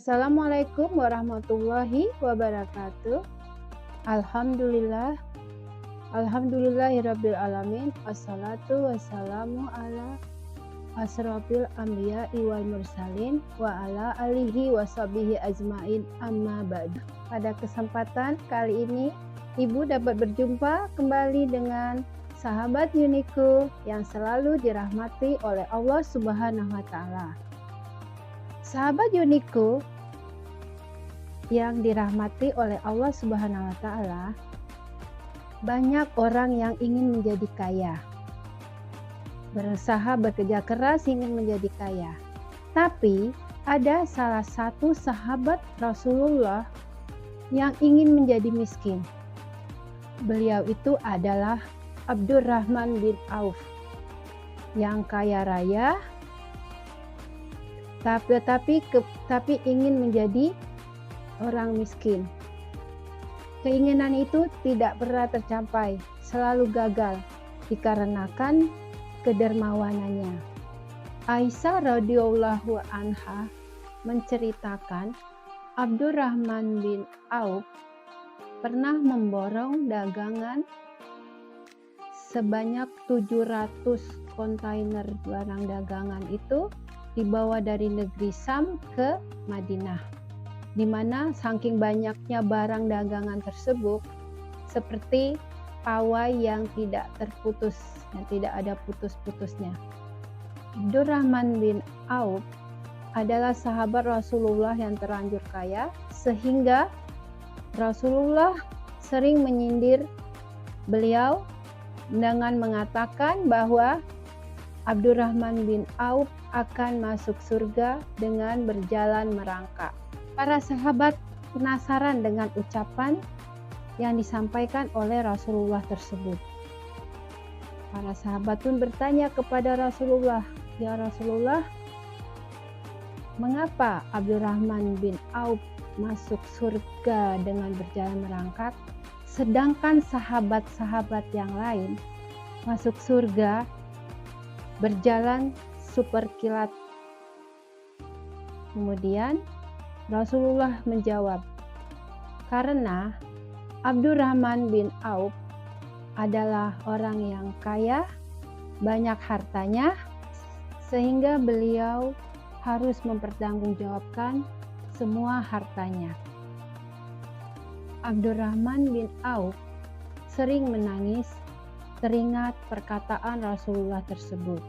Assalamualaikum warahmatullahi wabarakatuh. Alhamdulillah, alhamdulillahirabbil alamin. Wassalatu wassalamu ala asrofil anbiya'i wal mursalin wa ala alihi washabihi ajmain amma ba'du. Pada kesempatan kali ini, Ibu dapat berjumpa kembali dengan sahabat Uniku yang selalu dirahmati oleh Allah Subhanahu wa taala. Sahabat Uniku yang dirahmati oleh Allah Subhanahu wa taala, banyak orang yang ingin menjadi kaya. Berusaha bekerja keras ingin menjadi kaya. Tapi ada salah satu sahabat Rasulullah yang ingin menjadi miskin. Beliau itu adalah Abdurrahman bin Auf yang kaya raya, tapi ingin menjadi orang miskin. Keinginan itu tidak pernah tercapai, selalu gagal dikarenakan kedermawanannya. Aisyah radhiyallahu anha menceritakan Abdurrahman bin Auf pernah memborong dagangan sebanyak 700 kontainer barang dagangan itu dibawa dari negeri Sam ke Madinah, di mana saking banyaknya barang dagangan tersebut seperti pawai yang tidak terputus, yang tidak ada putus-putusnya. Abdurrahman bin Auf adalah sahabat Rasulullah yang terlanjur kaya, sehingga Rasulullah sering menyindir beliau dengan mengatakan bahwa Abdurrahman bin Auf akan masuk surga dengan berjalan merangkak. Para sahabat penasaran dengan ucapan yang disampaikan oleh Rasulullah tersebut. Para sahabat pun bertanya kepada Rasulullah, "Ya Rasulullah, mengapa Abdurrahman bin Auf masuk surga dengan berjalan merangkak, sedangkan sahabat-sahabat yang lain masuk surga berjalan super kilat?" Kemudian Rasulullah menjawab, "Karena Abdurrahman bin Auf adalah orang yang kaya, banyak hartanya, sehingga beliau harus mempertanggungjawabkan semua hartanya." Abdurrahman bin Auf sering menangis teringat perkataan Rasulullah tersebut.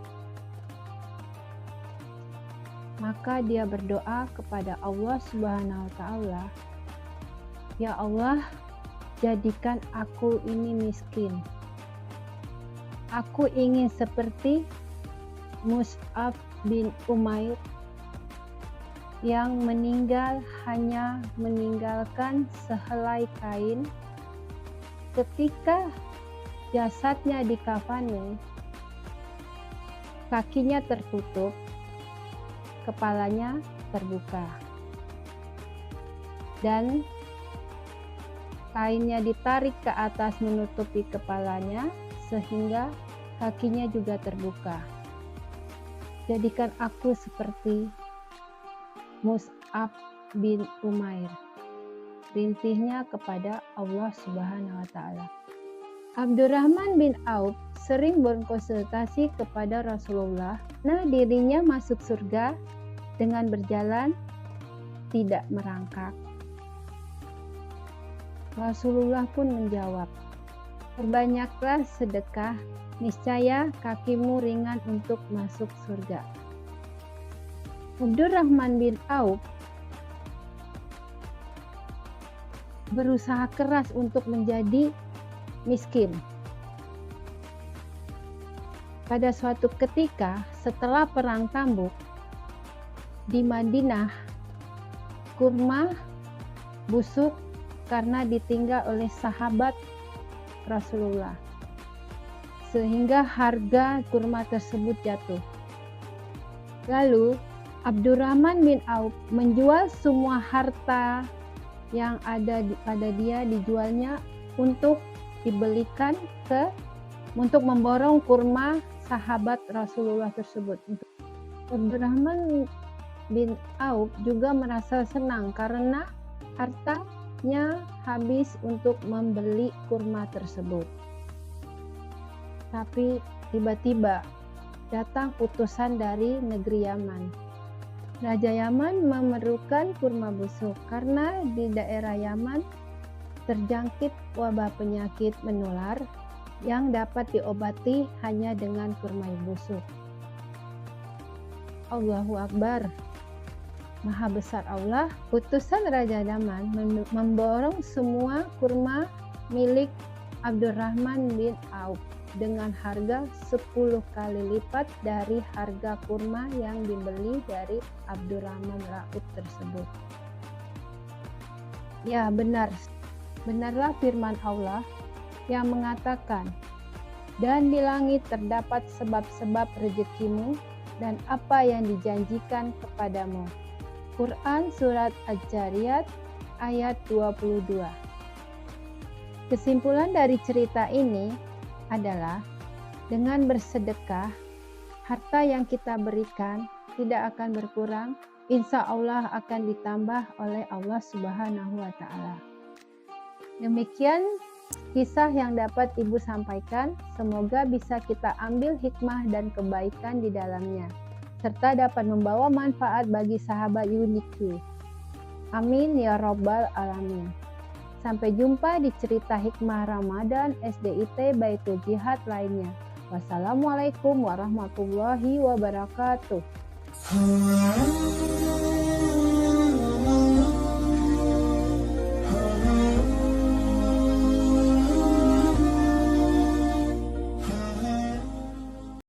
Maka dia berdoa kepada Allah Subhanahu wa taala, "Ya Allah, jadikan aku ini miskin. Aku ingin seperti Mus'ab bin Umair yang meninggal hanya meninggalkan sehelai kain. Ketika jasadnya dikafani, kakinya tertutup, kepalanya terbuka, dan kainnya ditarik ke atas menutupi kepalanya sehingga kakinya juga terbuka. Jadikan aku seperti Mus'ab bin Umair." Rintihnya kepada Allah Subhanahu wa taala. Abdurrahman bin Auf sering berkonsultasi kepada Rasulullah, nah dirinya masuk surga dengan berjalan tidak merangkak. Rasulullah pun menjawab, "Perbanyaklah sedekah, niscaya kakimu ringan untuk masuk surga." Abdurrahman bin Auf berusaha keras untuk menjadi miskin. Pada suatu ketika setelah perang Tabuk di Madinah, kurma busuk karena ditinggal oleh sahabat Rasulullah, sehingga harga kurma tersebut jatuh. Lalu Abdurrahman bin Auf menjual semua harta yang ada pada dia, dijualnya untuk dibelikan untuk memborong kurma sahabat Rasulullah tersebut. Abdurrahman bin Auf juga merasa senang karena hartanya habis untuk membeli kurma tersebut. Tapi tiba-tiba datang utusan dari negeri Yaman. Raja Yaman memerlukan kurma busuk karena di daerah Yaman terjangkit wabah penyakit menular yang dapat diobati hanya dengan kurma busuk. Allahu Akbar. Maha besar Allah. Utusan Raja Yaman memborong semua kurma milik Abdurrahman bin Auf dengan harga 10 kali lipat dari harga kurma yang dibeli dari Abdurrahman bin Auf tersebut. Ya, benarlah firman Allah yang mengatakan, "Dan di langit terdapat sebab-sebab rezekimu dan apa yang dijanjikan kepadamu." Quran Surat Adz-Dzariyat ayat 22. Kesimpulan dari cerita ini adalah dengan bersedekah, harta yang kita berikan tidak akan berkurang, insya Allah akan ditambah oleh Allah Subhanahu wa Ta'ala. Demikian kisah yang dapat Ibu sampaikan, semoga bisa kita ambil hikmah dan kebaikan di dalamnya, serta dapat membawa manfaat bagi sahabat Unique. Amin ya Rabbal Alamin. Sampai jumpa di cerita hikmah Ramadan SDIT Baitul Jihad lainnya. Wassalamualaikum warahmatullahi wabarakatuh.